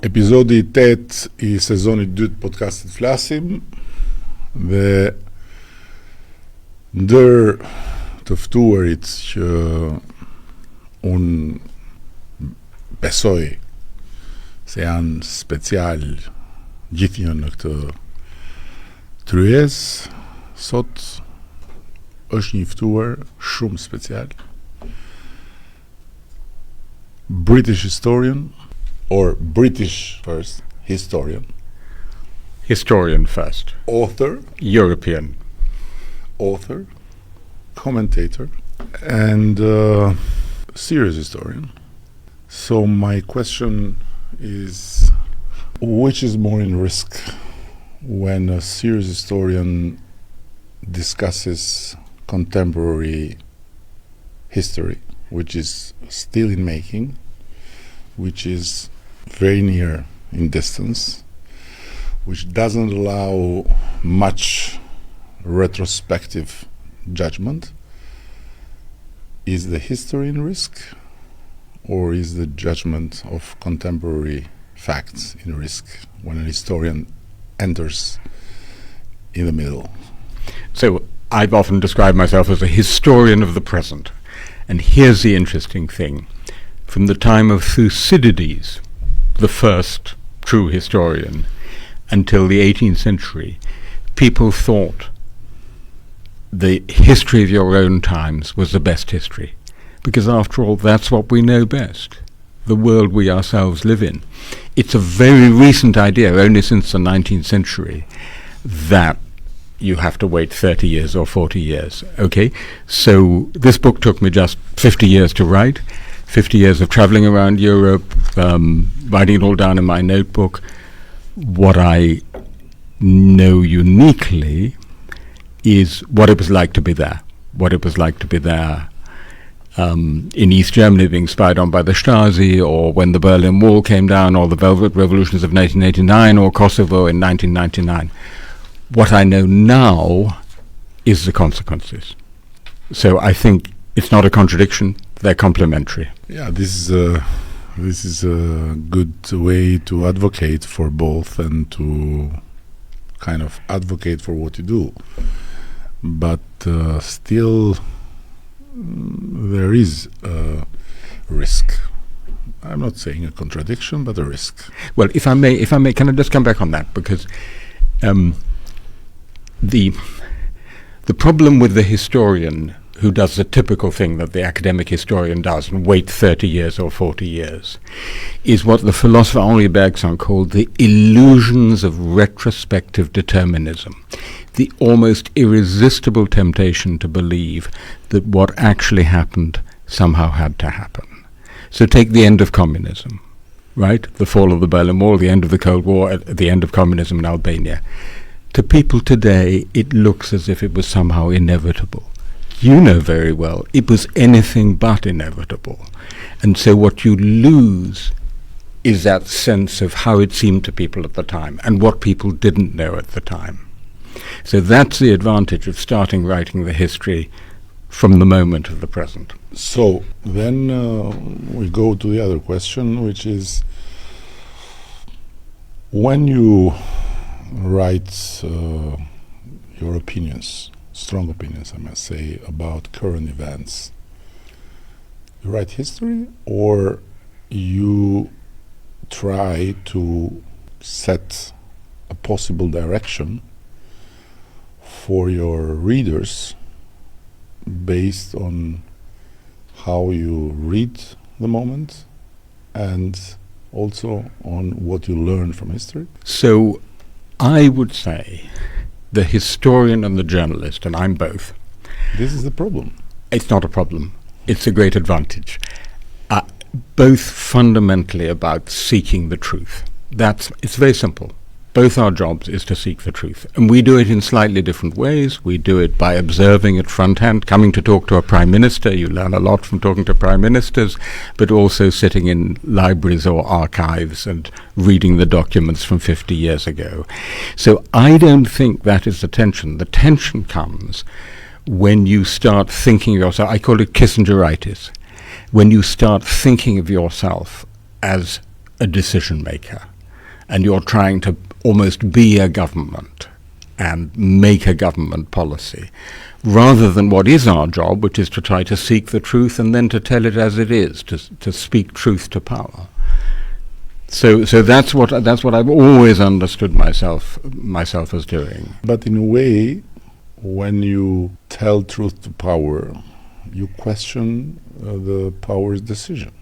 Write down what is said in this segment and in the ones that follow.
Epizodi 8 I sezonit 2 podcastit flasim dhe ndër të ftuarit që unë besoj se janë special gjithnjë në këtë tryez, sot është një ftuar shumë special, British historian, or British first, historian. Historian first. Author. European. Author. Commentator. And serious historian. So my question is, which is more in risk when a serious historian discusses contemporary history, which is still in making, which is very near in distance, which doesn't allow much retrospective judgment? Is the history in risk, or is the judgment of contemporary facts in risk when an historian enters in the middle? So I've often described myself as a historian of the present. And here's the interesting thing. From the time of Thucydides, the first true historian, until the 18th century, people thought the history of your own times was the best history. Because after all, that's what we know best, the world we ourselves live in. It's a very recent idea, only since the 19th century, that you have to wait 30 years or 40 years, okay? So this book took me just 50 years to write, 50 years of traveling around Europe, writing it all down in my notebook. What I know uniquely is what it was like to be there, in East Germany being spied on by the Stasi, or when the Berlin Wall came down, or the Velvet Revolutions of 1989, or Kosovo in 1999. What I know now is the consequences. So I think it's not a contradiction, they're complementary. Yeah, this is a good way to advocate for both and to kind of advocate for what you do. But still there is a risk. I'm not saying a contradiction, but a risk. Well, if I may, can I just come back on that? Because the problem with the historian who does the typical thing that the academic historian does and wait 30 years or 40 years is what the philosopher Henri Bergson called the illusions of retrospective determinism, the almost irresistible temptation to believe that what actually happened somehow had to happen. So take the end of communism, right? The fall of the Berlin Wall, the end of the Cold War, the end of communism in Albania. To people today, it looks as if it was somehow inevitable. You know very well it was anything but inevitable. And so what you lose is that sense of how it seemed to people at the time and what people didn't know at the time. So that's the advantage of starting writing the history from the moment of the present. So then we go to the other question, which is, when you write your opinions, strong opinions, I must say, about current events, you write history, or you try to set a possible direction for your readers based on how you read the moment and also on what you learn from history? So I would say the historian and the journalist, and I'm both. This is the problem. It's not a problem. It's a great advantage. Both fundamentally about seeking the truth. It's very simple. Both our jobs is to seek the truth. And we do it in slightly different ways. We do it by observing at front hand, coming to talk to a prime minister. You learn a lot from talking to prime ministers, but also sitting in libraries or archives and reading the documents from 50 years ago. So I don't think that is the tension. The tension comes when you start thinking of yourself, I call it Kissingeritis, when you start thinking of yourself as a decision maker, and you're trying to almost be a government and make a government policy, rather than what is our job, which is to try to seek the truth and then to tell it as it is, to speak truth to power. So that's what I've always understood myself as doing. But in a way, when you tell truth to power, you question the power's decision.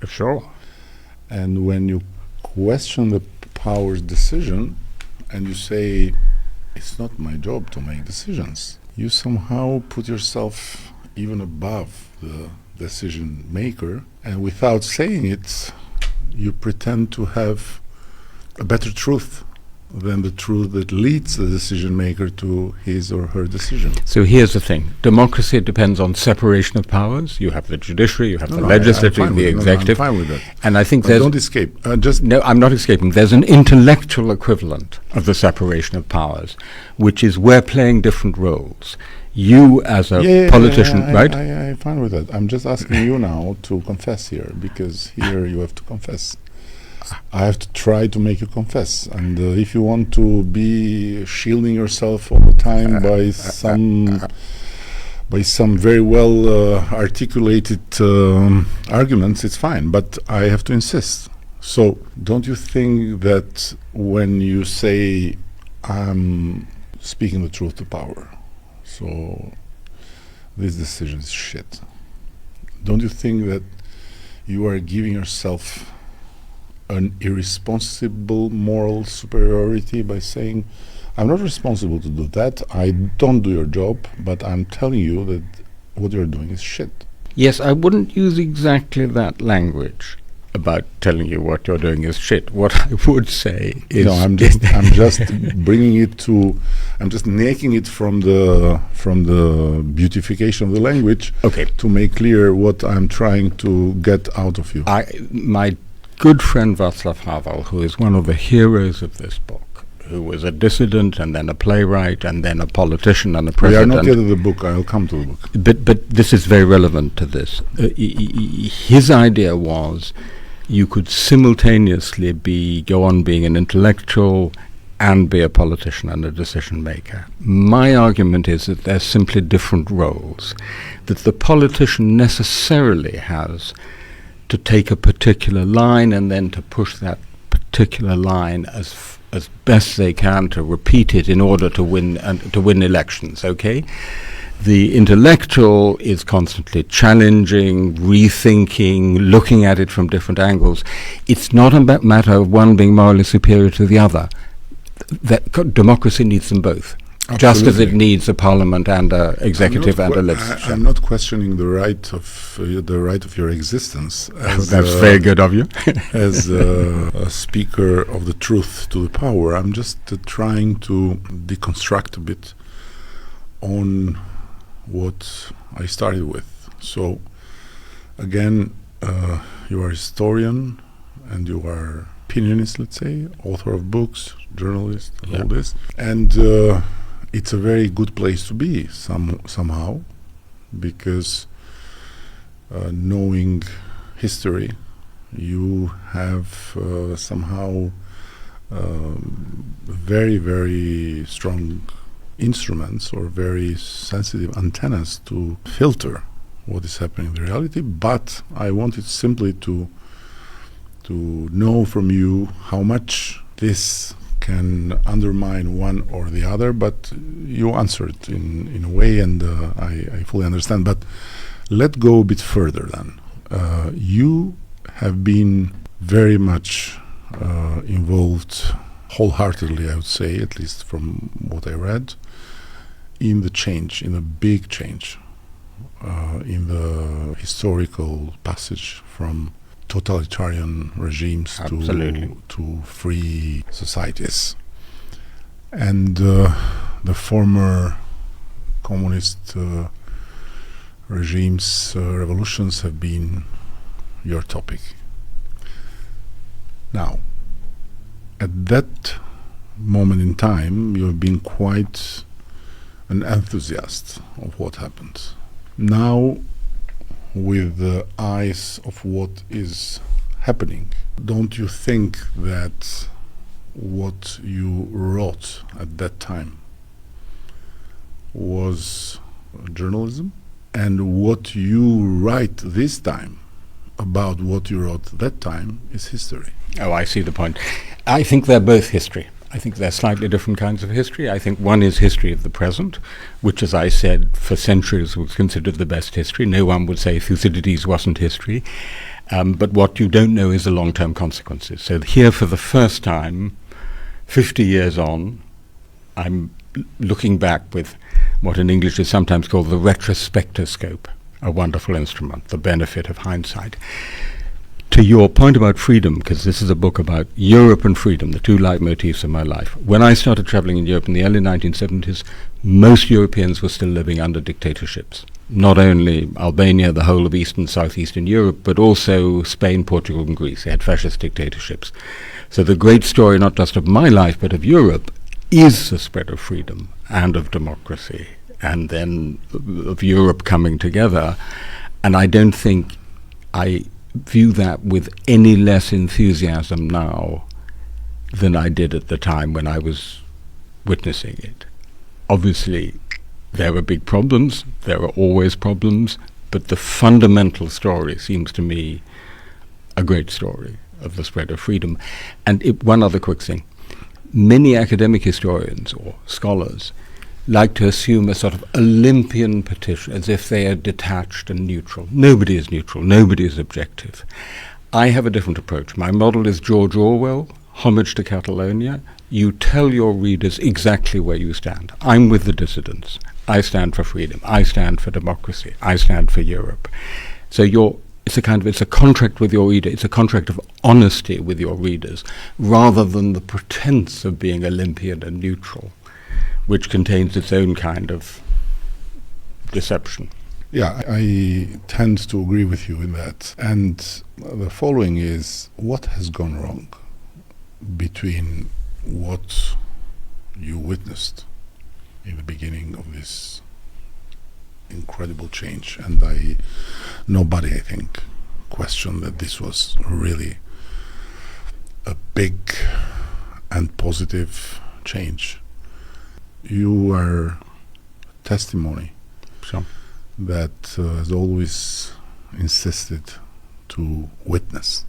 Sure. And when you question the power's decision and you say, it's not my job to make decisions, you somehow put yourself even above the decision maker, and without saying it, you pretend to have a better truth than the truth that leads the decision maker to his or her decision. So here's the thing. Democracy depends on separation of powers. You have the judiciary, you have the legislature, the executive. I'm fine with that. And I think but don't escape. No, I'm not escaping. There's an intellectual equivalent of the separation of powers, which is we're playing different roles. You as a politician, right? I'm fine with that. I'm just asking you now to confess here, because here you have to confess. I have to try to make you confess, and if you want to be shielding yourself all the time by some very well articulated arguments, it's fine, but I have to insist. So don't you think that when you say I'm speaking the truth to power, so this decision is shit, don't you think that you are giving yourself an irresponsible moral superiority by saying, I'm not responsible to do that, I don't do your job, but I'm telling you that what you're doing is shit? Yes, I wouldn't use exactly that language about telling you what you're doing is shit. What I would say is... No, I'm just bringing it to... I'm just making it from the beautification of the language, okay, to make clear what I'm trying to get out of you. My good friend Václav Havel, who is one of the heroes of this book, who was a dissident and then a playwright and then a politician and a president. We are not yet at the book. I'll come to the book. But this is very relevant to this. His idea was you could simultaneously go on being an intellectual and be a politician and a decision maker. My argument is that they're simply different roles, that the politician necessarily has to take a particular line and then to push that particular line as best they can to repeat it in order to win elections. Okay, the intellectual is constantly challenging, rethinking, looking at it from different angles. It's not a matter of one being morally superior to the other. That democracy needs them both. Absolutely. Just as it needs a parliament and an executive and a legislature. I'm not questioning the right of your existence. That's very good of you. As a speaker of the truth to the power, I'm just trying to deconstruct a bit on what I started with. So, again, you are a historian and you are opinionist, let's say, author of books, journalist, all this, and it's a very good place to be somehow, because knowing history, you have somehow very, very strong instruments or very sensitive antennas to filter what is happening in reality. But I wanted simply to know from you how much this can undermine one or the other, but you answered in a way, and I fully understand. But let's go a bit further then. You have been very much involved, wholeheartedly I would say, at least from what I read, in the change, in a big change, in the historical passage from totalitarian regimes to free societies. And the former communist regimes, revolutions have been your topic. Now, at that moment in time, you have been quite an enthusiast of what happened. Now, with the eyes of what is happening, don't you think that what you wrote at that time was journalism, and what you write this time about what you wrote that time is history. Oh, I see the point. I think they're both history. I think they're slightly different kinds of history. I think one is history of the present, which, as I said, for centuries was considered the best history. No one would say Thucydides wasn't history. But what you don't know is the long-term consequences. So here, for the first time, 50 years on, I'm looking back with what in English is sometimes called the retrospectoscope, a wonderful instrument, the benefit of hindsight. To your point about freedom, because this is a book about Europe and freedom, the two leitmotifs of my life. When I started traveling in Europe in the early 1970s, most Europeans were still living under dictatorships. Not only Albania, the whole of Eastern and Southeastern Europe, but also Spain, Portugal, and Greece. They had fascist dictatorships. So the great story, not just of my life, but of Europe, is the spread of freedom and of democracy, and then of Europe coming together. And I don't think I view that with any less enthusiasm now than I did at the time when I was witnessing it. Obviously, there were big problems, there are always problems, but the fundamental story seems to me a great story of the spread of freedom. And one other quick thing. Many academic historians or scholars like to assume a sort of Olympian position, as if they are detached and neutral. Nobody is neutral, nobody is objective. I have a different approach. My model is George Orwell, Homage to Catalonia. You tell your readers exactly where you stand. I'm with the dissidents. I stand for freedom. I stand for democracy. I stand for Europe. So it's a contract with your reader. It's a contract of honesty with your readers, rather than the pretense of being Olympian and neutral, which contains its own kind of deception. Yeah, I tend to agree with you in that. And the following is, what has gone wrong between what you witnessed in the beginning of this incredible change? And nobody, I think, questioned that this was really a big and positive change. You are testimony that has always insisted to witness.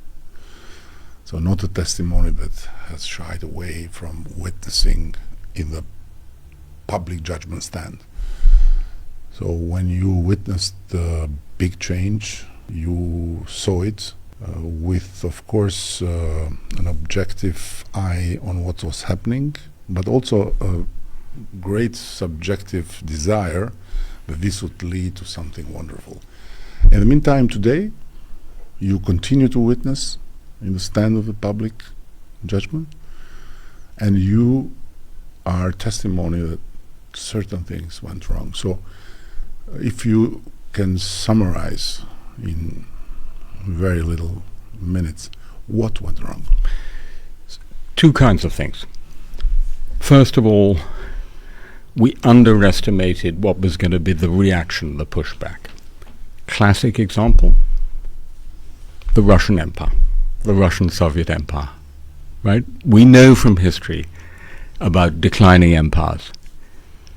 So not a testimony that has shied away from witnessing in the public judgment stand. So when you witnessed the big change, you saw it with, of course, an objective eye on what was happening, but also a great subjective desire that this would lead to something wonderful. In the meantime, today, you continue to witness in the stand of the public judgment, and you are testimony that certain things went wrong. So if you can summarize in very little minutes what went wrong. Two kinds of things. First of all, we underestimated what was going to be the reaction, the pushback. Classic example, the Russian Empire, the Russian Soviet Empire, right? We know from history about declining empires.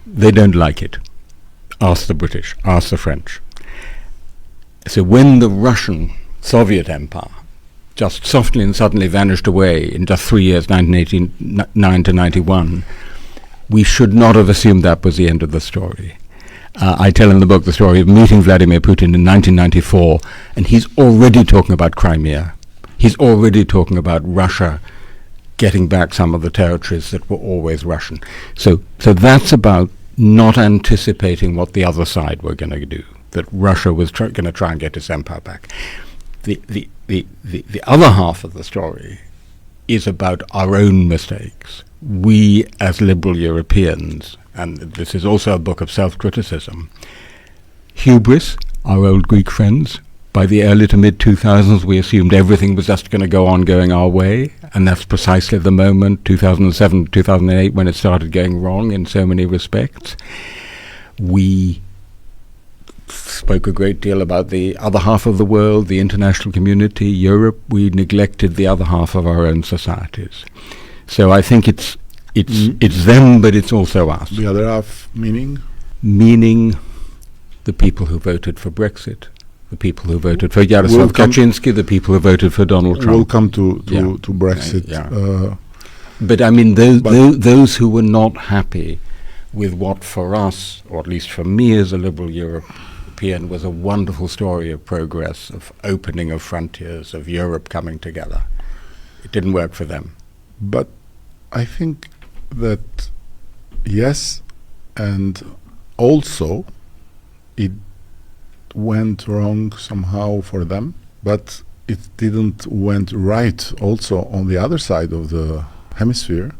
They don't like it. Ask the British, ask the French. So when the Russian Soviet Empire just softly and suddenly vanished away in just 3 years, 1989 to 91, we should not have assumed that was the end of the story. I tell in the book the story of meeting Vladimir Putin in 1994, and he's already talking about Crimea. He's already talking about Russia getting back some of the territories that were always Russian. So that's about not anticipating what the other side were going to do, that Russia was going to try and get its empire back. The other half of the story is about our own mistakes. We, as liberal Europeans, and this is also a book of self-criticism, hubris, our old Greek friends, by the early to mid-2000s we assumed everything was just going to go on going our way, and that's precisely the moment, 2007, 2008, when it started going wrong in so many respects. We spoke a great deal about the other half of the world, the international community, Europe. We neglected the other half of our own societies. So I think it's them, but it's also us. The other half meaning? Meaning the people who voted for Brexit, the people who voted for Jaroslaw Kaczynski, the people who voted for Donald Trump. We'll come to Brexit. But I mean, those who were not happy with what for us, or at least for me as a liberal European, was a wonderful story of progress, of opening of frontiers, of Europe coming together. It didn't work for them. But I think that, yes, and also it went wrong somehow for them, but it didn't went right also on the other side of the hemisphere,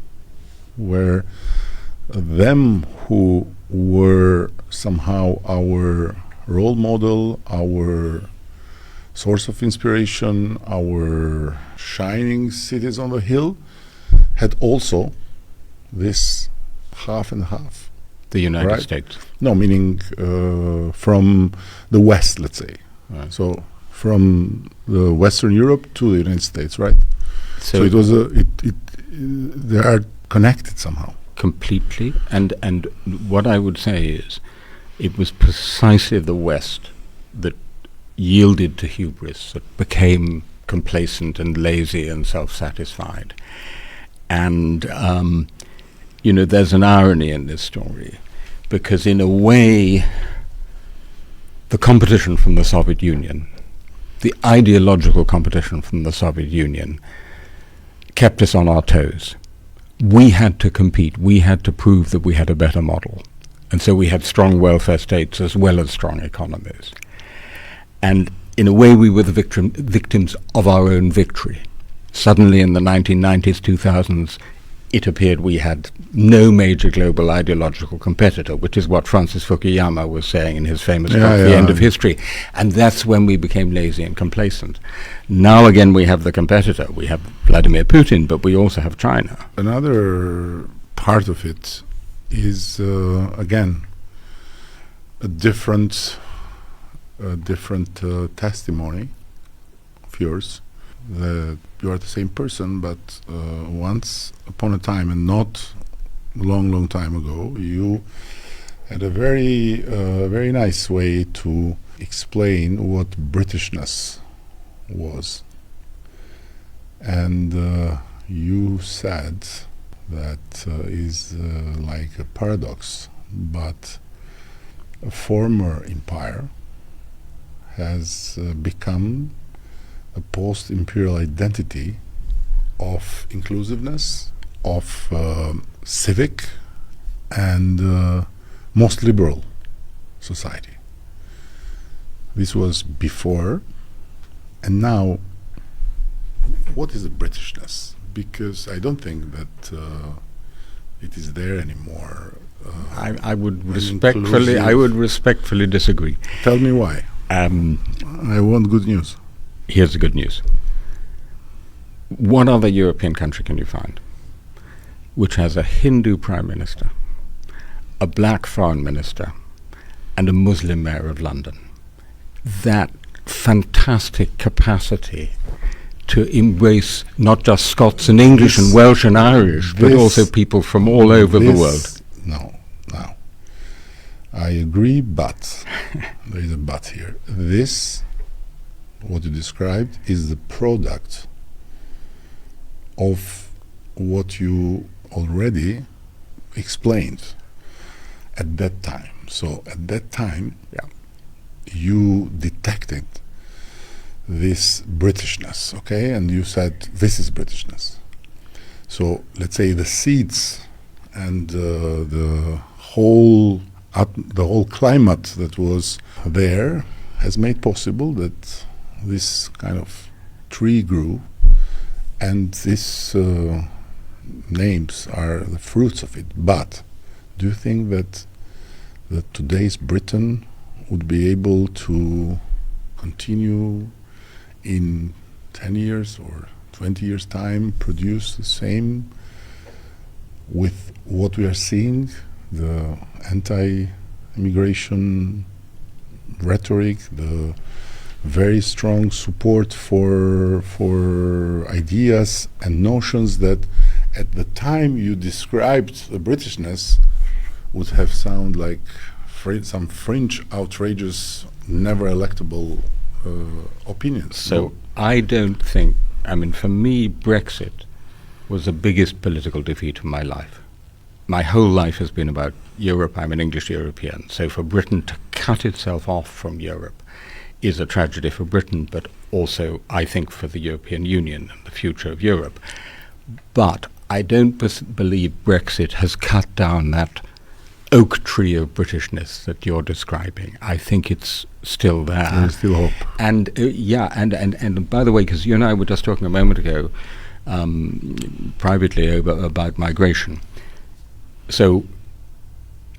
where them who were somehow our role model, our source of inspiration, our shining cities on the hill, had also this half and half. The United Right. States. No, meaning from the West, let's say. Right. So from the Western Europe to the United States, right? So it was they are connected somehow. Completely. And what I would say is, it was precisely the West that yielded to hubris, that became complacent and lazy and self-satisfied. And there's an irony in this story, because in a way, the competition from the Soviet Union, the ideological competition from the Soviet Union, kept us on our toes. We had to compete. We had to prove that we had a better model. And so we had strong welfare states as well as strong economies. And in a way, we were the victims of our own victory. Suddenly in the 1990s, 2000s, it appeared we had no major global ideological competitor, which is what Francis Fukuyama was saying in his famous book, The End of History. And that's when we became lazy and complacent. Now again we have the competitor. We have Vladimir Putin, but we also have China. Another part of it is, again, a different testimony of yours, that you are the same person, but once upon a time, and not a long time ago, you had a very nice way to explain what Britishness was. And you said that is like a paradox, but a former empire has become a post-imperial identity of inclusiveness, of civic and most liberal society. This was before, and now what is the Britishness? Because I don't think that it is there anymore. I would respectfully disagree. Tell me why. I want good news. Here's the good news. What other European country can you find which has a Hindu prime minister, a black foreign minister, and a Muslim mayor of London? That fantastic capacity to embrace not just Scots and English and Welsh and Irish, but also people from all over the world. No. I agree, but there is a but here. This, what you described, is the product of what you already explained at that time. So at that time, you detected this Britishness, okay? And you said, this is Britishness. So let's say the seeds and the whole climate that was there has made possible that this kind of tree grew, and these names are the fruits of it. But do you think that today's Britain would be able to continue in 10 years or 20 years time produce the same with what we are seeing, the anti-immigration rhetoric, the very strong support for ideas and notions that at the time you described the Britishness would have sound like some fringe, outrageous, never electable opinions. So I don't think, I mean, for me, Brexit was the biggest political defeat of my life. My whole life has been about Europe. I'm an English European. So for Britain to cut itself off from Europe is a tragedy for Britain, but also, I think, for the European Union and the future of Europe. But I don't believe Brexit has cut down that oak tree of Britishness that you're describing. I think it's still there. There's still hope. And and by the way, because you and I were just talking a moment ago privately about migration. So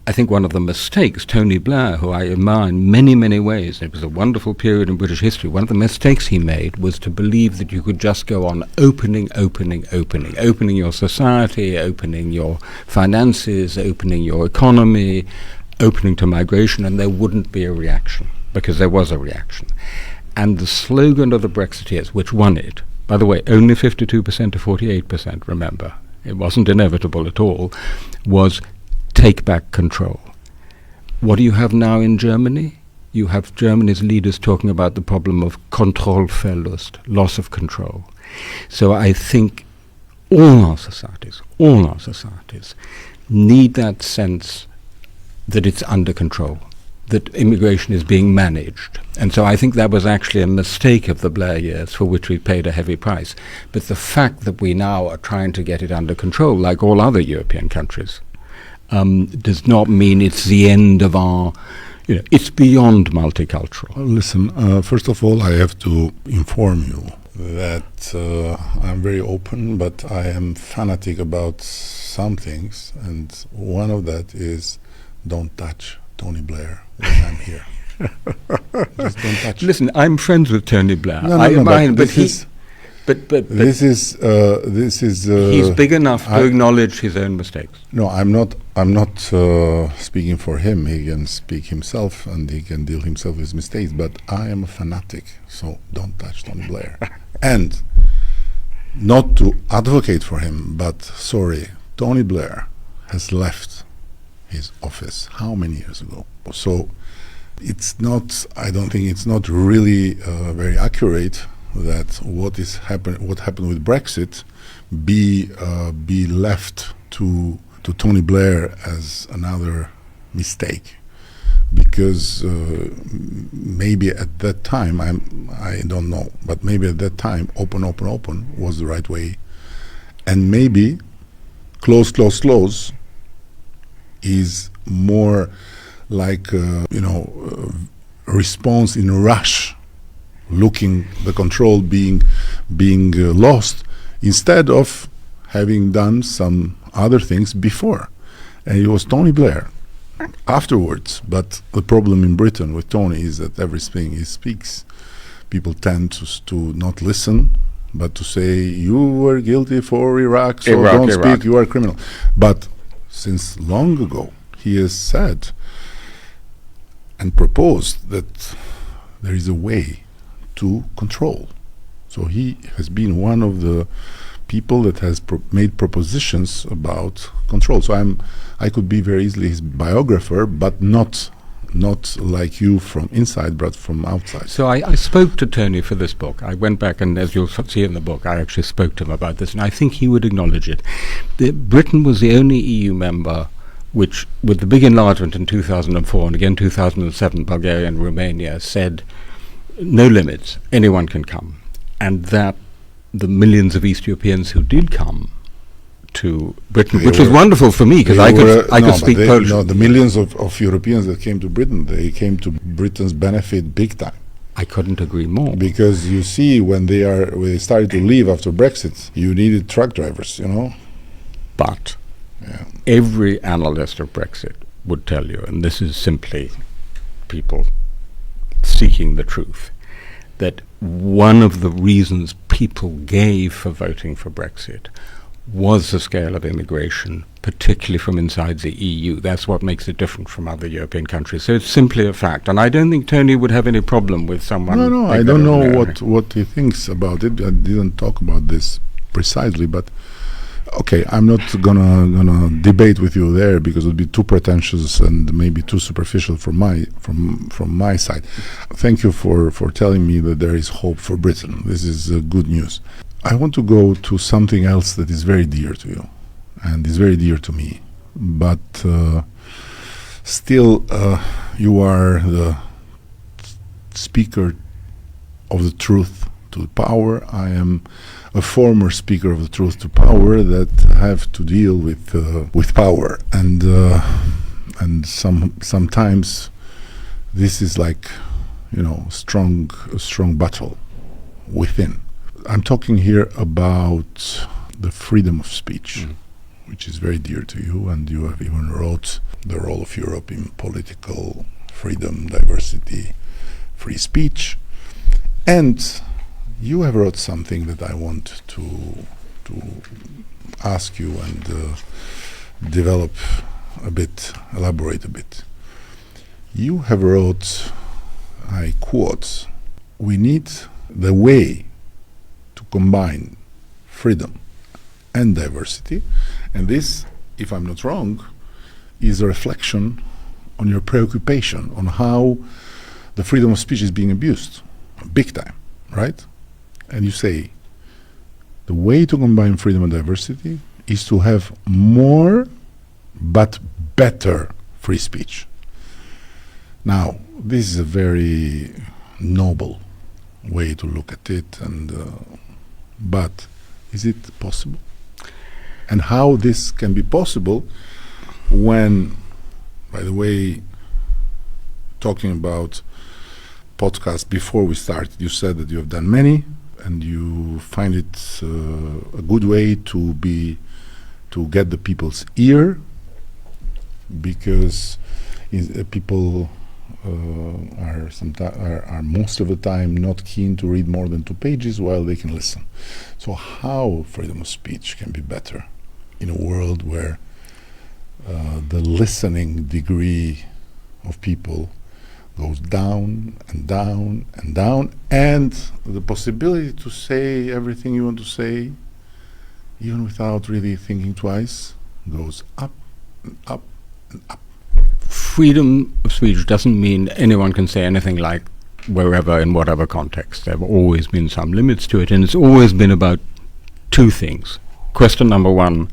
I think one of the mistakes, Tony Blair, who I admire in many, many ways, it was a wonderful period in British history, one of the mistakes he made was to believe that you could just go on opening your society, opening your finances, opening your economy, opening to migration, and there wouldn't be a reaction, because there was a reaction. And the slogan of the Brexiteers, which won it, by the way, only 52% to 48%, remember, it wasn't inevitable at all, was take back control. What do you have now in Germany? You have Germany's leaders talking about the problem of Kontrollverlust, loss of control. So I think all our societies need that sense that it's under control, that immigration is being managed. And so I think that was actually a mistake of the Blair years, for which we paid a heavy price. But the fact that we now are trying to get it under control, like all other European countries, does not mean it's the end of our, it's beyond multicultural. Well, listen, first of all, I have to inform you that I'm very open, but I am fanatic about some things, and one of that is don't touch Tony Blair when I'm here. Just don't touch. Listen, I'm friends with Tony Blair. No, I admire him, but this is he's big enough to acknowledge his own mistakes. No, I'm not speaking for him. He can speak himself and he can deal himself with his mistakes, but I am a fanatic, so don't touch Tony Blair. And not to advocate for him, but sorry, Tony Blair has left his office how many years ago? So it's not, I don't think it's not really very accurate that what happened with Brexit be left to Tony Blair as another mistake, because maybe at that time, I don't know, but maybe at that time open was the right way, and maybe close is more like response in a rush, looking the control being lost, instead of having done some other things before. And it was Tony Blair afterwards. But the problem in Britain with Tony is that everything he speaks, people tend to not listen, but to say, you were guilty for Iraq, so don't speak, you are a criminal. But since long ago, he has said and proposed that there is a way to control. So he has been one of the people that has made propositions about control. So I could be very easily his biographer, but not like you from inside, but from outside. So I spoke to Tony for this book. I went back, and as you'll see in the book, I actually spoke to him about this, and I think he would acknowledge it. Britain was the only EU member which, with the big enlargement in 2004 and again 2007, Bulgaria and Romania said, no limits, anyone can come. And that the millions of East Europeans who did come to Britain, which was wonderful for me, because I could speak Polish. No, the millions of Europeans that came to Britain, they came to Britain's benefit big time. I couldn't agree more. Because you see, when they started to leave after Brexit, you needed truck drivers, But every analyst of Brexit would tell you, and this is simply people seeking the truth, that one of the reasons people gave for voting for Brexit was the scale of immigration, particularly from inside the EU. That's what makes it different from other European countries. So it's simply a fact. And I don't think Tony would have any problem with someone... No, I don't know what he thinks about it. I didn't talk about this precisely, but okay, I'm not gonna debate with you there because it would be too pretentious and maybe too superficial from my side. Thank you for telling me that there is hope for Britain. This is good news. I want to go to something else that is very dear to you and is very dear to me, but still you are the speaker of the truth to power. I am a former speaker of the truth to power that have to deal with power, and sometimes this is like, you know, a strong battle within. I'm talking here about the freedom of speech, which is very dear to you, and you have even wrote the role of Europe in political freedom, diversity, free speech, and you have wrote something that I want to ask you and develop a bit, elaborate a bit. You have wrote, I quote, "We need the way to combine freedom and diversity," and this, if I'm not wrong, is a reflection on your preoccupation on how the freedom of speech is being abused, big time, right? And you say, the way to combine freedom and diversity is to have more but better free speech. Now, this is a very noble way to look at it, and but is it possible? And how this can be possible when, by the way, talking about podcasts before we started, you said that you have done many, and you find it a good way to get the people's ear, because people are most of the time not keen to read more than 2 pages while they can listen. So how freedom of speech can be better in a world where the listening degree of people goes down and down and down, and the possibility to say everything you want to say, even without really thinking twice, goes up and up and up. Freedom of speech doesn't mean anyone can say anything like wherever, in whatever context. There have always been some limits to it, and it's always been about 2 things. Question number 1,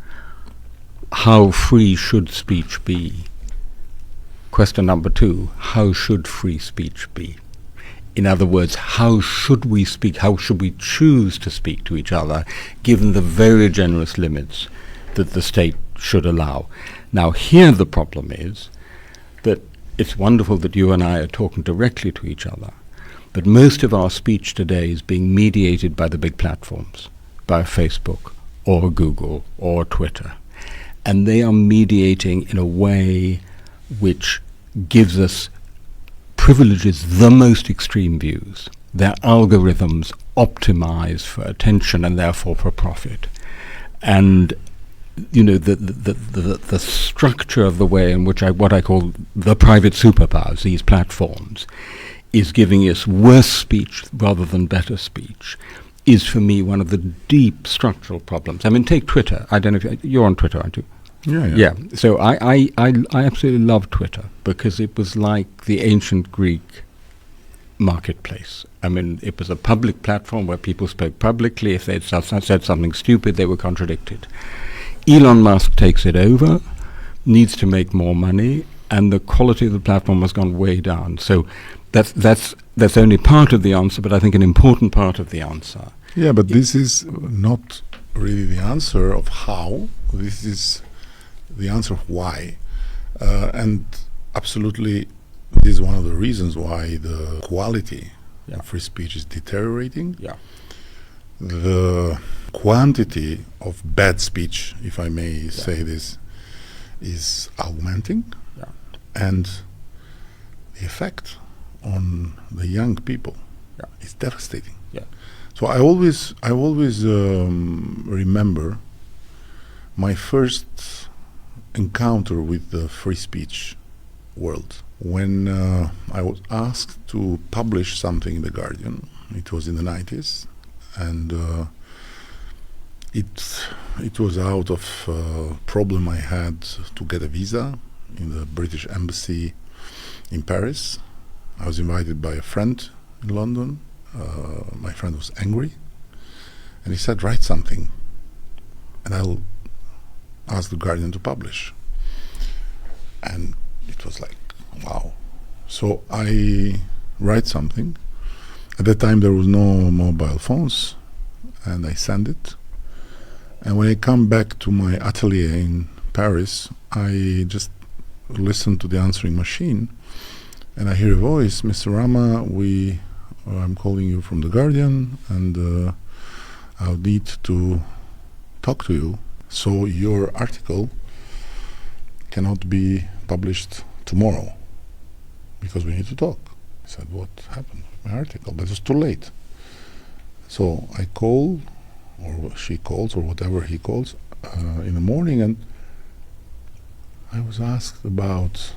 how free should speech be? Question number 2, how should free speech be? In other words, how should we speak, how should we choose to speak to each other, given the very generous limits that the state should allow? Now, here the problem is that it's wonderful that you and I are talking directly to each other, but most of our speech today is being mediated by the big platforms, by Facebook or Google or Twitter, and they are mediating in a way which gives us, privileges the most extreme views. Their algorithms optimize for attention and therefore for profit. And you know, the structure of the way in which what I call the private superpowers, these platforms, is giving us worse speech rather than better speech, is for me one of the deep structural problems. I mean, take Twitter. I don't know if you're on Twitter, aren't you? Yeah. So I absolutely love Twitter because it was like the ancient Greek marketplace. I mean, it was a public platform where people spoke publicly. If they'd said something stupid, they were contradicted. Elon Musk takes it over, needs to make more money, and the quality of the platform has gone way down. So that's only part of the answer, but I think an important part of the answer. Yeah, but this is not really the answer of how. This is the answer of why. And absolutely, this is one of the reasons why the quality of free speech is deteriorating. Yeah. The quantity of bad speech, if I may say this, is augmenting. Yeah. And the effect on the young people is devastating. Yeah. So I always remember my first encounter with the free speech world when I was asked to publish something in The Guardian. It was in the 90s, and It was out of problem I had to get a visa in the British Embassy in Paris. I was invited by a friend in London. My friend was angry, and he said, write something, and I'll ask the Guardian to publish. And it was like, wow. So I write something. At that time there was no mobile phones, and I send it. And when I come back to my atelier in Paris, I just listen to the answering machine, and I hear a voice, Mr. Rama, I'm calling you from the Guardian, and I'll need to talk to you. So your article cannot be published tomorrow because we need to talk. I said, what happened with my article? But it was too late. So I call, or she calls, or whatever he calls, in the morning, and I was asked about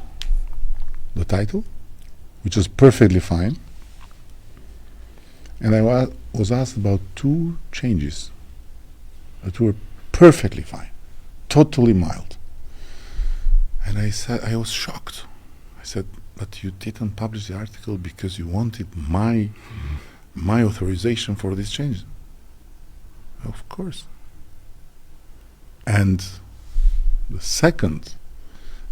the title, which is perfectly fine, and I was asked about 2 changes that were perfectly fine, totally mild. And I said, I was shocked. I said, but you didn't publish the article because you wanted my authorization for this change. Of course. And the second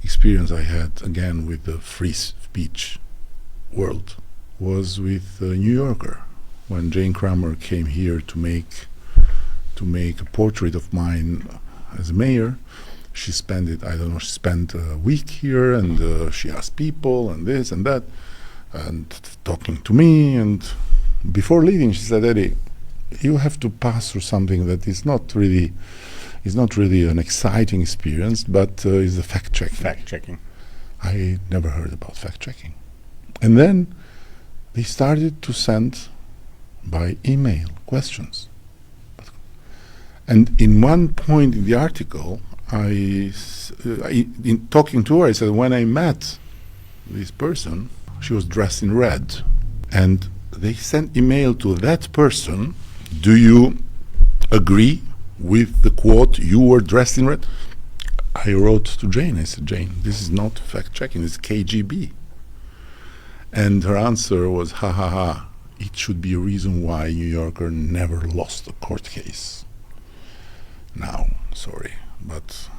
experience I had, again with the free speech world, was with New Yorker, when Jane Cramer came here to make a portrait of mine as mayor. She spent a week here, and she asked people and this and that, and talking to me, and before leaving she said, Eddie, you have to pass through something that is not really an exciting experience, but is the fact-checking. I never heard about fact-checking. And then they started to send by email questions. And in one point in the article, in talking to her, I said, when I met this person, she was dressed in red. And they sent email to that person, do you agree with the quote, you were dressed in red? I wrote to Jane, I said, Jane, this is not fact-checking, it's KGB. And her answer was, ha ha ha, it should be a reason why New Yorker never lost a court case. Now, sorry, but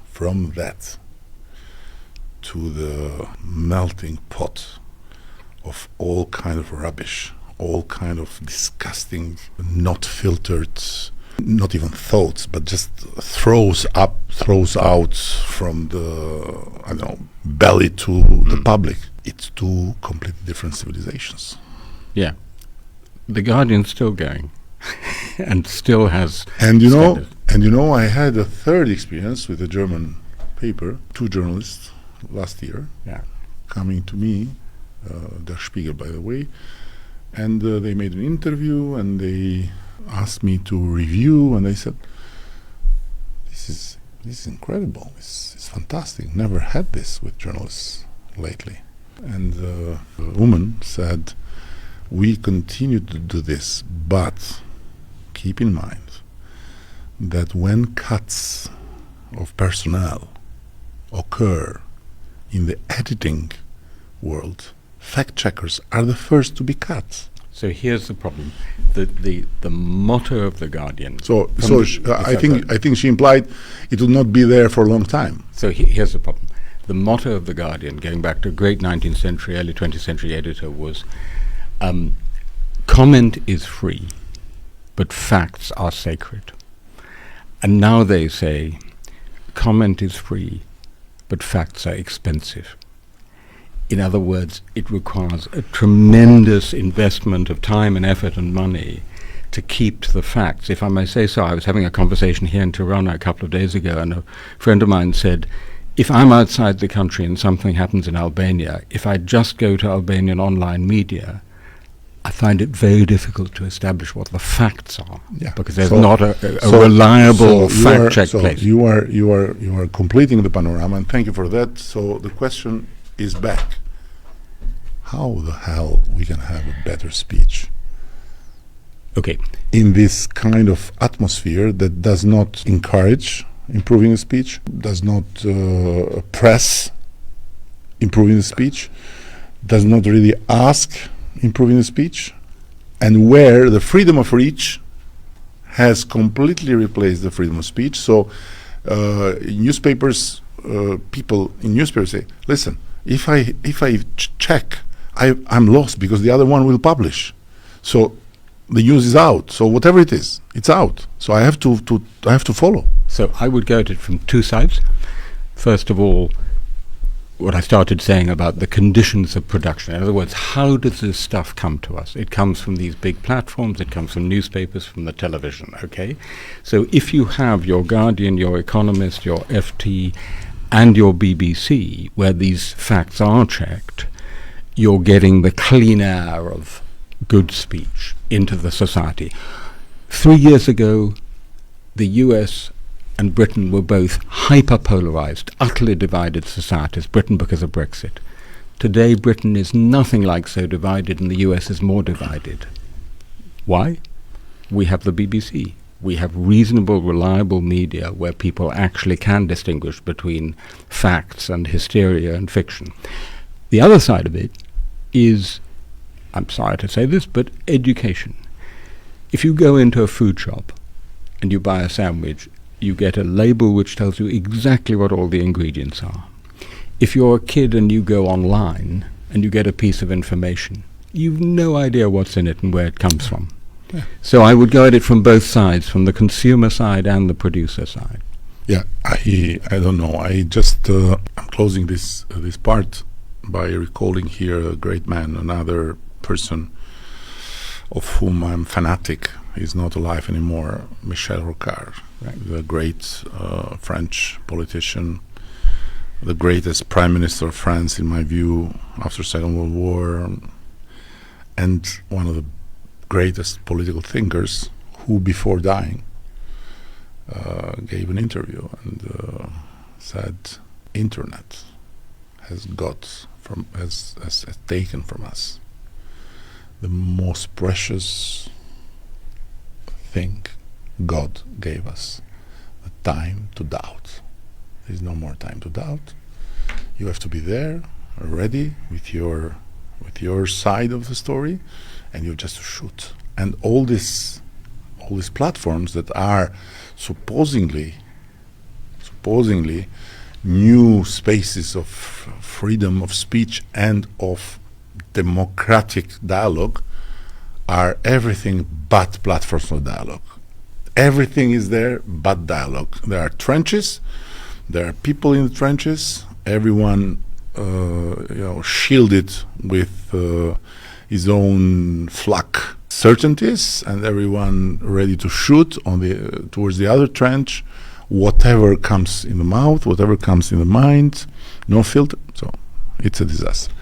from that to the melting pot of all kind of rubbish, all kind of disgusting, not filtered, not even thoughts, but just throws out from the, belly to the public. It's 2 completely different civilizations. Yeah. The Guardian's still going and still has I had a third experience with a German paper, 2 journalists last year, coming to me, Der Spiegel, by the way, and they made an interview, and they asked me to review, and I said, this is incredible, this is fantastic, never had this with journalists lately. And the woman said, we continue to do this, but keep in mind that when cuts of personnel occur in the editing world, fact-checkers are the first to be cut. So here's the problem: the motto of the Guardian. I think she implied it will not be there for a long time. So here's the problem: the motto of the Guardian, going back to a great 19th century, early 20th century editor, was comment is free, but facts are sacred. And now they say comment is free, but facts are expensive. In other words, it requires a tremendous investment of time and effort and money to keep to the facts. If I may say so, I was having a conversation here in Tirana a couple of days ago, and a friend of mine said, if I'm outside the country and something happens in Albania, if I just go to Albanian online media, I find it very difficult to establish what the facts are, because there's not a reliable fact-check place. You are completing the panorama, and thank you for that. So the question is back: how the hell we can have a better speech Okay. In this kind of atmosphere that does not encourage improving the speech, does not press improving the speech, does not really ask improving the speech, and where the freedom of reach has completely replaced the freedom of speech. So newspapers, people in newspapers say, listen, if I check, I'm lost because the other one will publish. So the news is out. So whatever it is, it's out. So I have to follow. So I would go at it from two sides. First of all, what I started saying about the conditions of production. In other words, how does this stuff come to us? It comes from these big platforms, it comes from newspapers, from the television, okay? So if you have your Guardian, your Economist, your FT, and your BBC, where these facts are checked, you're getting the clean air of good speech into the society. 3 years ago, the US and Britain were both hyper-polarized, utterly divided societies, Britain because of Brexit. Today, Britain is nothing like so divided, and the US is more divided. Why? We have the BBC. We have reasonable, reliable media where people actually can distinguish between facts and hysteria and fiction. The other side of it is, I'm sorry to say this, but education. If you go into a food shop and you buy a sandwich, you get a label which tells you exactly what all the ingredients are. If you're a kid and you go online and you get a piece of information, you've no idea what's in it and where it comes from. Yeah. So I would go at it from both sides, from the consumer side and the producer side. Yeah, I don't know. I just I'm closing this part by recalling here a great man, another person of whom I'm fanatic. He's not alive anymore, Michel Rocard, right, the great French politician, the greatest prime minister of France, in my view, after Second World War, and one of the greatest political thinkers who, before dying, gave an interview and said, "Internet has taken from us the most precious thing God gave us, the time to doubt. There's no more time to doubt. You have to be there, ready with your side of the story, and you just shoot." And all these platforms that are supposedly new spaces of freedom of speech and of democratic dialogue are everything but platforms for dialogue. Everything is there but dialogue. There are trenches, there are people in the trenches, everyone shielded with his own flak certainties, and everyone ready to shoot towards the other trench, whatever comes in the mouth, whatever comes in the mind, no filter. So it's a disaster.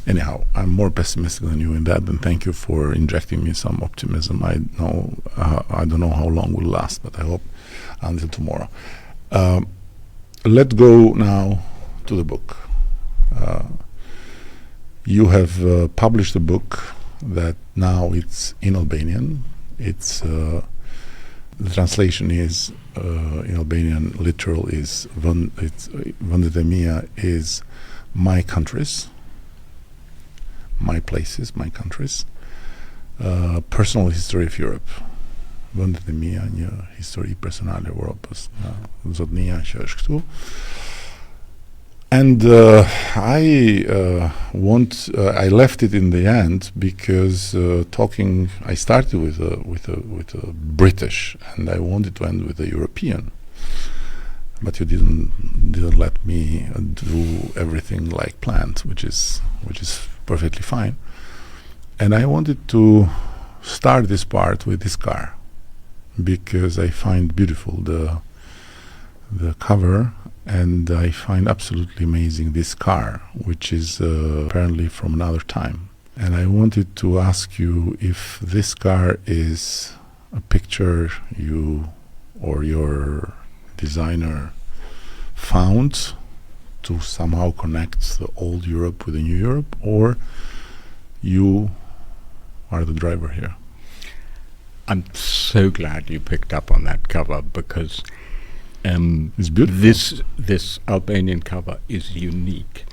Anyhow, I'm more pessimistic than you in that, and thank you for injecting me some optimism. I don't know how long will last, but I hope until tomorrow. Let's go now to the book. You have published a book that now it's in Albanian. It's the translation is in Albanian. Literal is Vendet e mia is my countries. My places, my countries. Personal history of Europe. Vendet e mia, një histori personale e Europës, zotnia që është këtu. And I left it in the end because I started with a British, and I wanted to end with a European. But you didn't let me do everything like planned, which is perfectly fine. And I wanted to start this part with this car because I find beautiful the cover, and I find absolutely amazing this car, which is apparently from another time. And I wanted to ask you if this car is a picture you or your designer found to somehow connect the old Europe with the new Europe, or you are the driver here. I'm so glad you picked up on that cover, because It's beautiful. this Albanian cover is unique.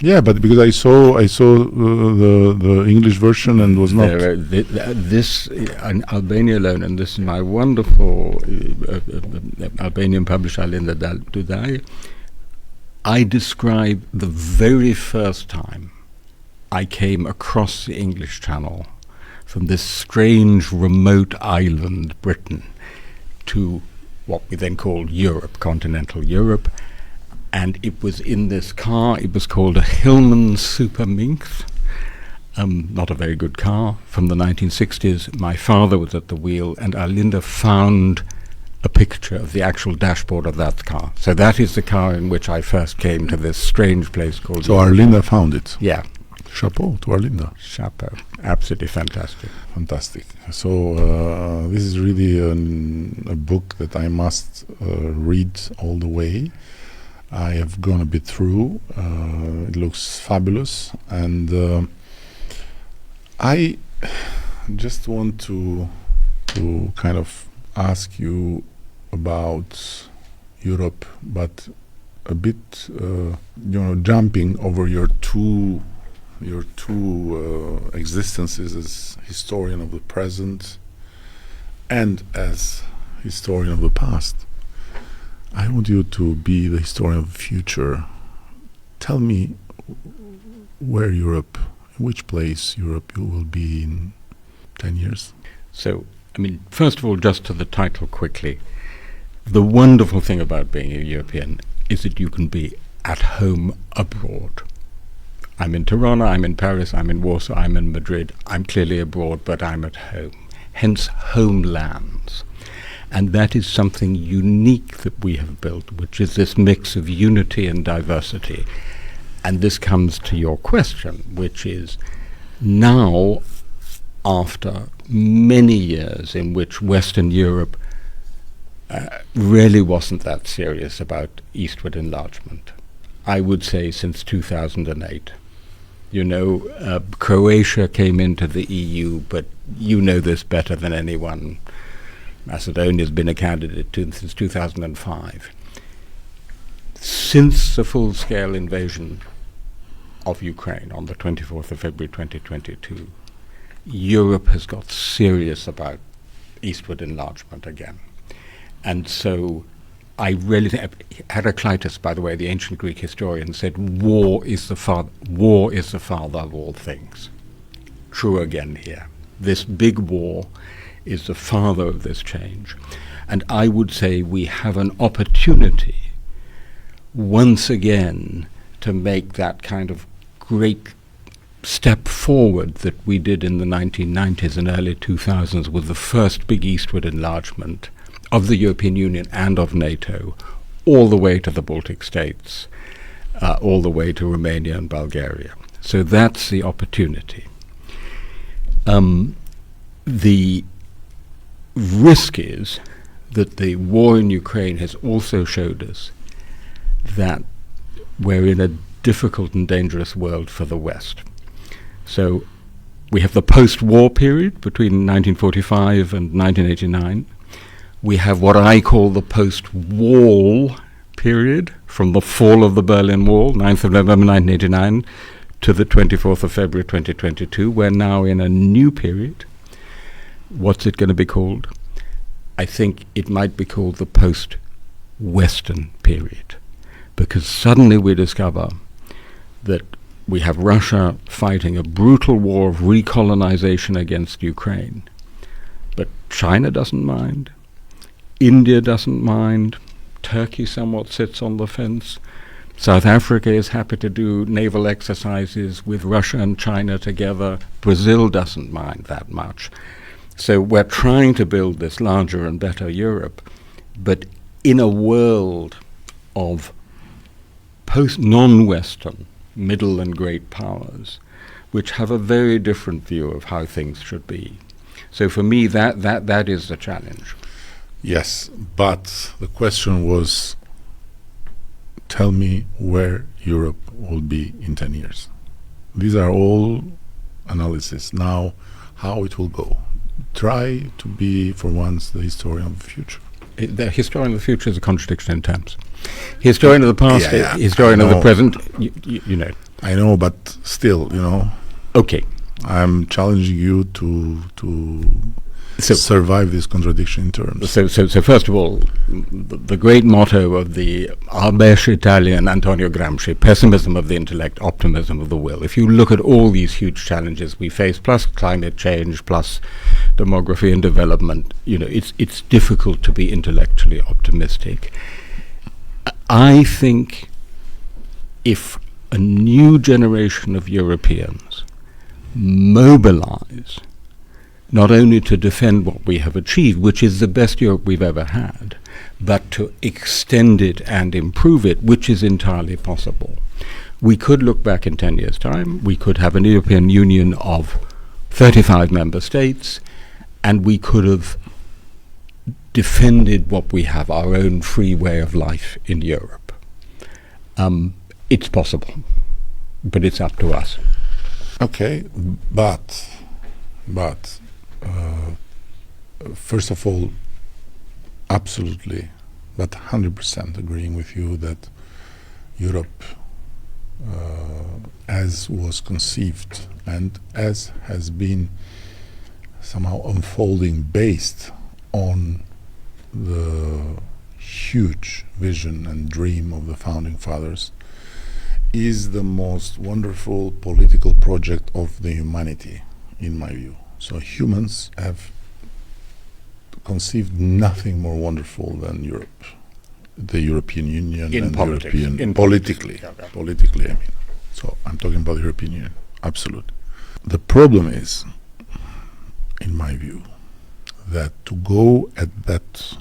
Yeah, but because I saw the English version and was not. This in Albania alone, and this is my wonderful Albanian publisher Linda Dudaj. I describe the very first time I came across the English Channel from this strange remote island, Britain, to what we then called Europe, continental Europe. And it was in this car. It was called a Hillman Super Minx, not a very good car, from the 1960s. My father was at the wheel, and Arlinda found a picture of the actual dashboard of that car. So that is the car in which I first came to this strange place called So Europe. Arlinda found it. Yeah. Chapeau to Arlinda. Chapeau. Absolutely fantastic. Fantastic. So this is really a book that I must read all the way. I have gone a bit through. It looks fabulous, and I just want to kind of ask you about Europe, but a bit, jumping over your two existences as historian of the present and as historian of the past. I want you to be the historian of the future. Tell me where Europe, in which place Europe you will be in 10 years. So, I mean, first of all, just to the title quickly, the wonderful thing about being a European is that you can be at home abroad. I'm in Tirana, I'm in Paris, I'm in Warsaw, I'm in Madrid. I'm clearly abroad, but I'm at home. Hence, homelands. And that is something unique that we have built, which is this mix of unity and diversity. And this comes to your question, which is now, after many years in which Western Europe really wasn't that serious about eastward enlargement, I would say since 2008. Croatia came into the EU, but you know this better than anyone. Macedonia has been a candidate since 2005. Since the full-scale invasion of Ukraine on the 24th of February 2022, Europe has got serious about eastward enlargement again. And so I really think, Heraclitus, by the way, the ancient Greek historian, said war is the father of all things. True again here. This big war is the father of this change. And I would say we have an opportunity once again to make that kind of great step forward that we did in the 1990s and early 2000s with the first big eastward enlargement of the European Union and of NATO, all the way to the Baltic states, all the way to Romania and Bulgaria. So that's the opportunity. The risk is that the war in Ukraine has also showed us that we're in a difficult and dangerous world for the West. So we have the post-war period between 1945 and 1989. We have what I call the post-wall period, from the fall of the Berlin Wall, 9th of November 1989, to the 24th of February 2022. We're now in a new period. What's it going to be called? I think it might be called the post-Western period, because suddenly we discover that we have Russia fighting a brutal war of recolonization against Ukraine. But China doesn't mind. India doesn't mind. Turkey somewhat sits on the fence. South Africa is happy to do naval exercises with Russia and China together. Brazil doesn't mind that much. So we're trying to build this larger and better Europe, but in a world of post-non-Western middle and great powers, which have a very different view of how things should be. So for me, that is the challenge. Yes, but the question was, tell me where Europe will be in 10 years. These are all analysis. Now, how it will go. try to be, for once, the historian of the future. The historian of the future is a contradiction in terms. Historian of the past, Yeah, historian of the present, you know. I know, but still, Okay. I'm challenging you to survive this contradiction in terms. So first of all, the great motto of the Albert Italian Antonio Gramsci, pessimism of the intellect, optimism of the will. If you look at all these huge challenges we face, plus climate change, plus demography and development, it's difficult to be intellectually optimistic. I think if a new generation of Europeans mobilize not only to defend what we have achieved, which is the best Europe we've ever had, but to extend it and improve it, which is entirely possible. We could look back in 10 years' time, we could have an European Union of 35 member states, and we could have defended what we have, our own free way of life in Europe. It's possible, but it's up to us. Okay, but first of all, absolutely, but 100% agreeing with you that Europe, as was conceived and as has been somehow unfolding based on the huge vision and dream of the founding fathers, is the most wonderful political project of the humanity, in my view. So humans have conceived nothing more wonderful than Europe, the European Union, In and politics. European In politically. politics. Politically, I mean. So I'm talking about the European Union. Absolutely. The problem is, in my view, that to go at that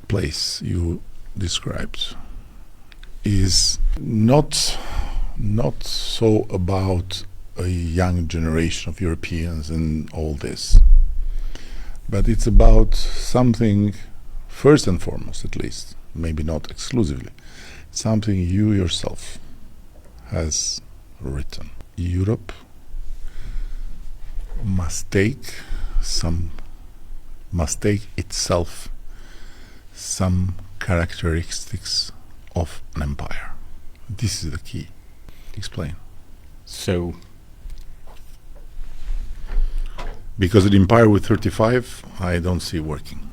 place you described is not so about a young generation of Europeans and all this, but it's about something, first and foremost at least, maybe not exclusively, something you yourself has written. Europe must take itself some characteristics of an empire. This is the key. Explain. So, because an empire with 35, I don't see working.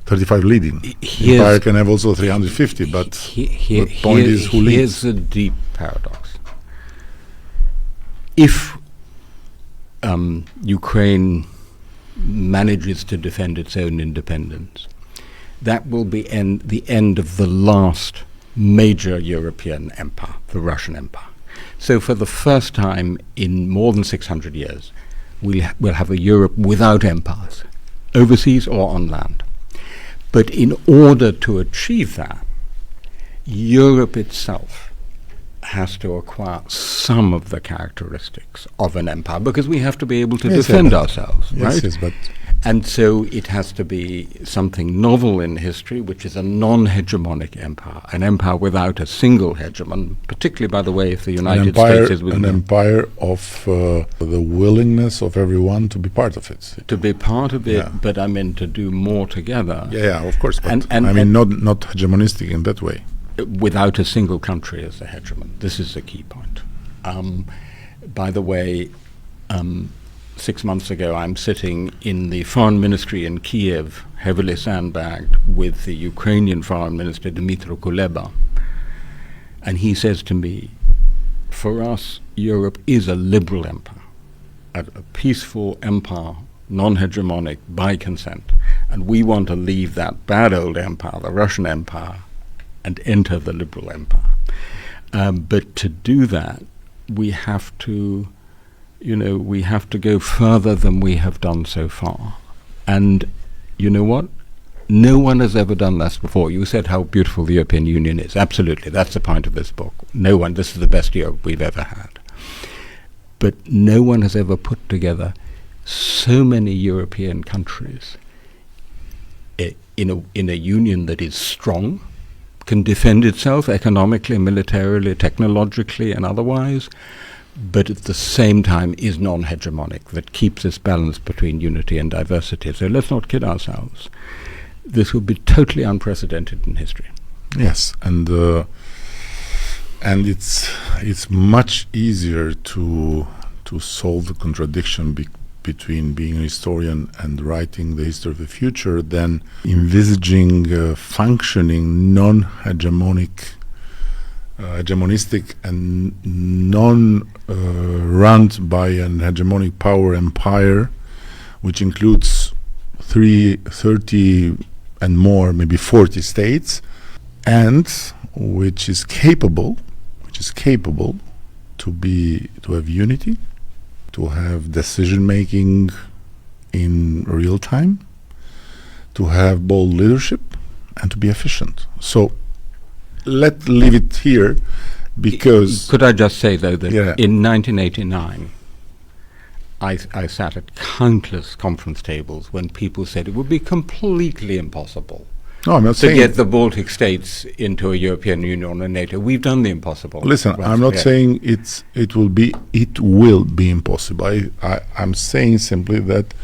35 leading. Empire can have also 350, but the point is who leads. Here's a deep paradox. If Ukraine manages to defend its own independence, that will be the end of the last major European empire, the Russian Empire. So for the first time in more than 600 years, we'll have a Europe without empires, overseas or on land. But in order to achieve that, Europe itself has to acquire some of the characteristics of an empire, because we have to be able to defend ourselves, right? Yes, but and so it has to be something novel in history, which is a non-hegemonic empire, an empire without a single hegemon, particularly, by the way, if the United States is within an empire of the willingness of everyone to be part of it. To be part of it, Yeah. but I mean to do more together. Yeah, of course, but And I mean not hegemonistic in that way. Without a single country as the hegemon. This is the key point. By the way, 6 months ago, I'm sitting in the foreign ministry in Kiev, heavily sandbagged, with the Ukrainian foreign minister, Dmytro Kuleba. And he says to me, for us, Europe is a liberal empire, a peaceful empire, non-hegemonic, by consent. And we want to leave that bad old empire, the Russian Empire, and enter the liberal empire. But to do that, we have to go further than we have done so far. And you know what? No one has ever done this before. You said how beautiful the European Union is. Absolutely, that's the point of this book. No one, this is the best Europe we've ever had. But no one has ever put together so many European countries in a union that is strong, can defend itself economically, militarily, technologically, and otherwise, but at the same time is non-hegemonic, that keeps this balance between unity and diversity. So let's not kid ourselves. This will be totally unprecedented in history. Yes, and it's much easier to solve the contradiction between being a historian and writing the history of the future than envisaging functioning hegemonistic and run by an hegemonic power empire, which includes 30 and more, maybe 40 states, and which is capable to have unity, to have decision making in real time, to have bold leadership, and to be efficient. So let's leave it here, because could I just say though that in 1989 I sat at countless conference tables when people said it would be completely impossible to get the Baltic states into a European Union and NATO. We've done the impossible. Listen, I'm not saying it will be impossible. I'm saying simply that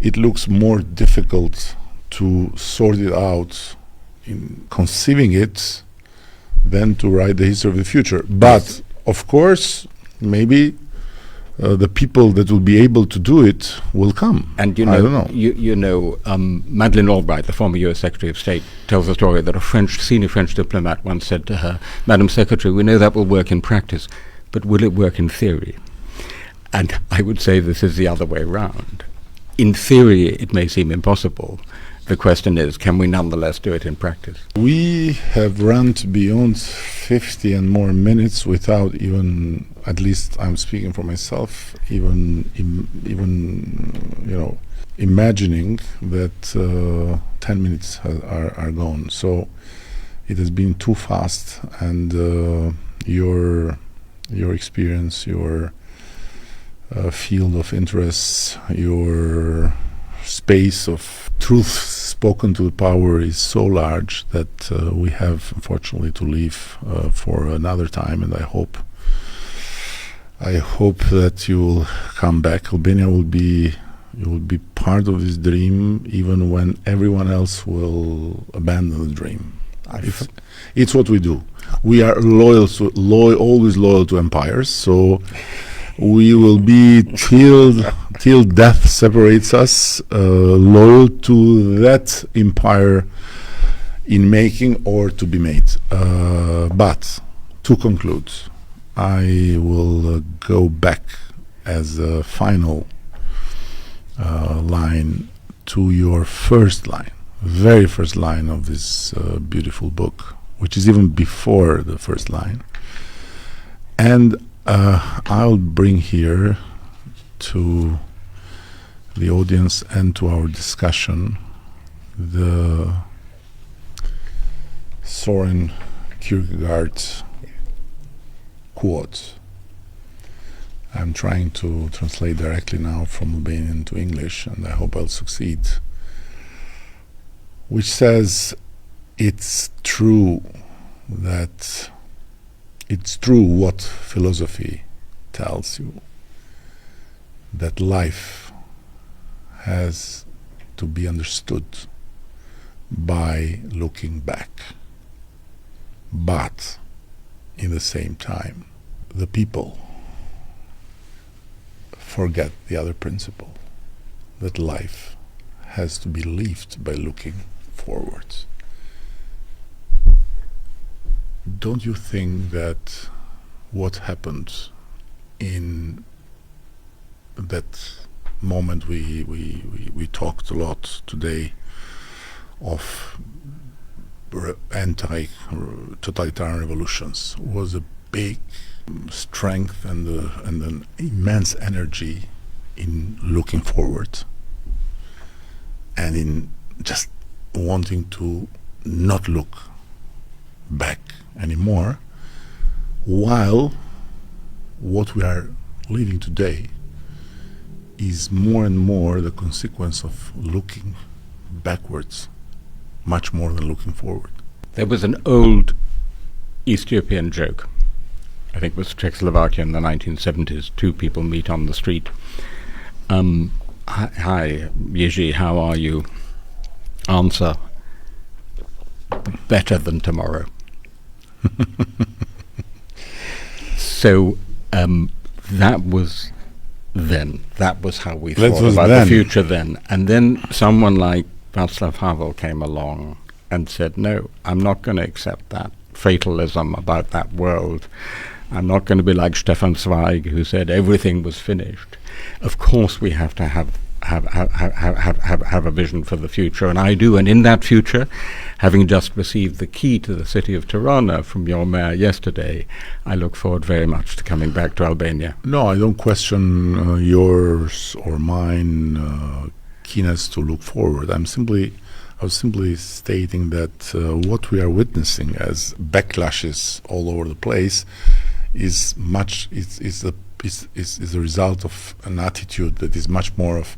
it looks more difficult to sort it out in conceiving it than to write the history of the future. But of course, maybe the people that will be able to do it will come. And I don't know. Madeleine Albright, the former U.S. Secretary of State, tells a story that a senior French diplomat once said to her, "Madam Secretary, we know that will work in practice, but will it work in theory?" And I would say this is the other way around. In theory, it may seem impossible. The question is, can we nonetheless do it in practice? We have run beyond 50 and more minutes without even, at least I'm speaking for myself, even imagining that 10 minutes are gone. So it has been too fast, and your experience, your field of interests, your space of truth spoken to the power is so large that we have unfortunately to leave for another time, and I hope that you will come back. Albania will be part of this dream even when everyone else will abandon the dream. It's what we do. We are always loyal to empires, so we will be till death separates us, loyal to that empire in making or to be made. But to conclude, I will go back as a final line to your first line, very first line of this beautiful book, which is even before the first line. And I'll bring here to the audience and to our discussion the Soren Kierkegaard quote. I'm trying to translate directly now from Albanian to English, and I hope I'll succeed, which says, it's true what philosophy tells you, that life has to be understood by looking back. But in the same time, the people forget the other principle, that life has to be lived by looking forwards. Don't you think that what happened in that moment we talked a lot today of anti-totalitarian revolutions was a big strength and an immense energy in looking forward and in just wanting to not look back anymore, while what we are living today is more and more the consequence of looking backwards much more than looking forward. There was an old East European joke I think it was Czechoslovakia in the 1970s, two people meet on the street. Hi, Jerzy, how are you? Answer, better than tomorrow. So that was then. That was how we thought about the future then. And then someone like Václav Havel came along and said, no, I'm not going to accept that fatalism about that world. I'm not going to be like Stefan Zweig, who said everything was finished. Of course we have to have a vision for the future, and I do. And in that future, having just received the key to the city of Tirana from your mayor yesterday, I look forward very much to coming back to Albania. No, I don't question yours or mine keenness to look forward. I was simply stating that what we are witnessing as backlashes all over the place is the result of an attitude that is much more of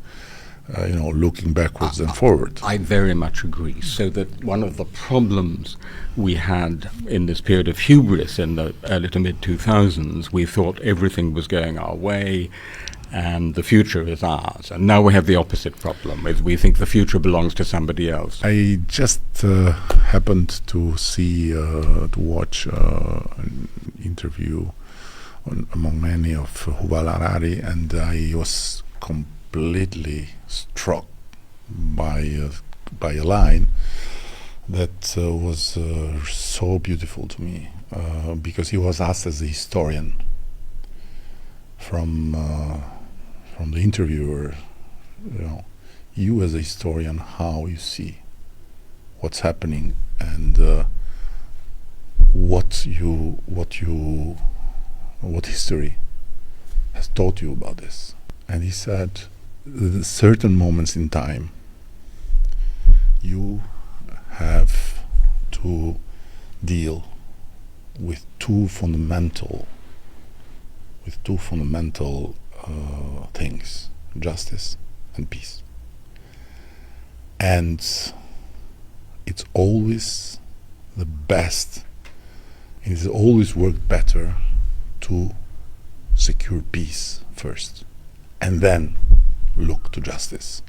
looking backwards than forward. I very much agree. So that one of the problems we had in this period of hubris in the early to mid 2000s, we thought everything was going our way and the future is ours. And now we have the opposite problem, is we think the future belongs to somebody else. I just happened to watch an interview among many of Yuval Harari, and I was completely struck by a line that was so beautiful to me, because he was asked as a historian from the interviewer, you as a historian, how you see what's happening and what history has taught you about this. And he said, at certain moments in time, you have to deal with two fundamental things: justice and peace. And it's always the best, it has always worked better to secure peace first and then look to justice.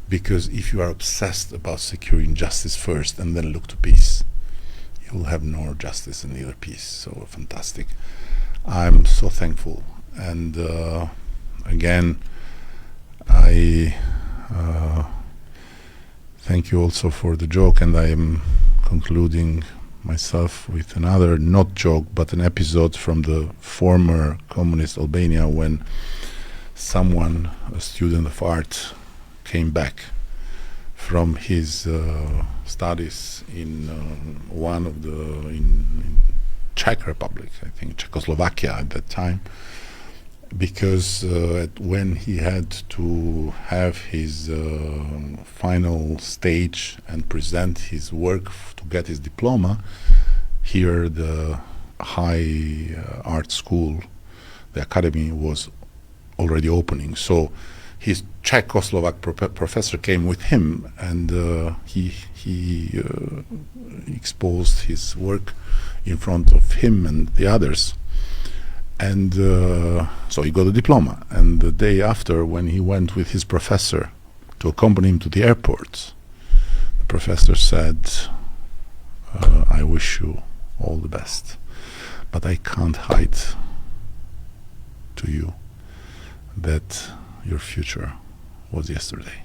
Because if you are obsessed about securing justice first and then look to peace, you will have nor justice and neither peace. So fantastic. I'm so thankful. And again, I thank you also for the joke, and I am concluding myself with another, not joke, but an episode from the former communist Albania, when someone, a student of art, came back from his studies in in Czech Republic, I think Czechoslovakia at that time, because when he had to have his final stage and present his work to get his diploma, here the high art school, the academy, was already opening. So his Czechoslovak professor came with him, and he exposed his work in front of him and the others. And so he got a diploma. And the day after, when he went with his professor to accompany him to the airport, the professor said, I wish you all the best, but I can't hide to you that your future was yesterday.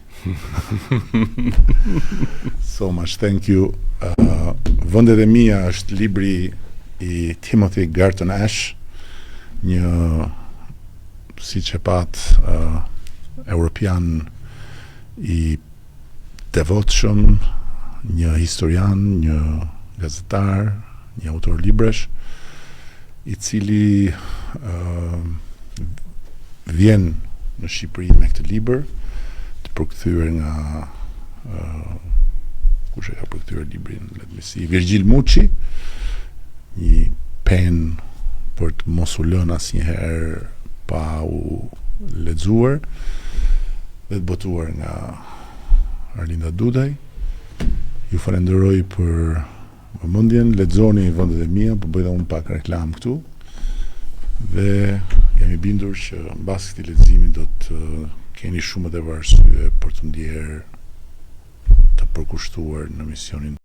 So much thank you. Vendet e mia është libri I Timothy Garton Ash, një, siç e pat, europian I devotshëm, një historian, një gazetar, një autor libresh, I cili vjen në Shqipëri me këtë libër, të përkthyer nga kush e ka përkthyer librin, let me see, Virgil Muçi, një pen për të mos u lënë asnjëherë pa u lexuar, dhe të botuar nga Arlinda Dudaj. Ju falenderoj për vëmendjen, lexoni Vendet e mia, po bëj edhe unë pak reklam këtu. Dhe jam i bindur që mbas këtij leximi do të keni shumë të arsye për të ndjerë të përkushtuar në misionin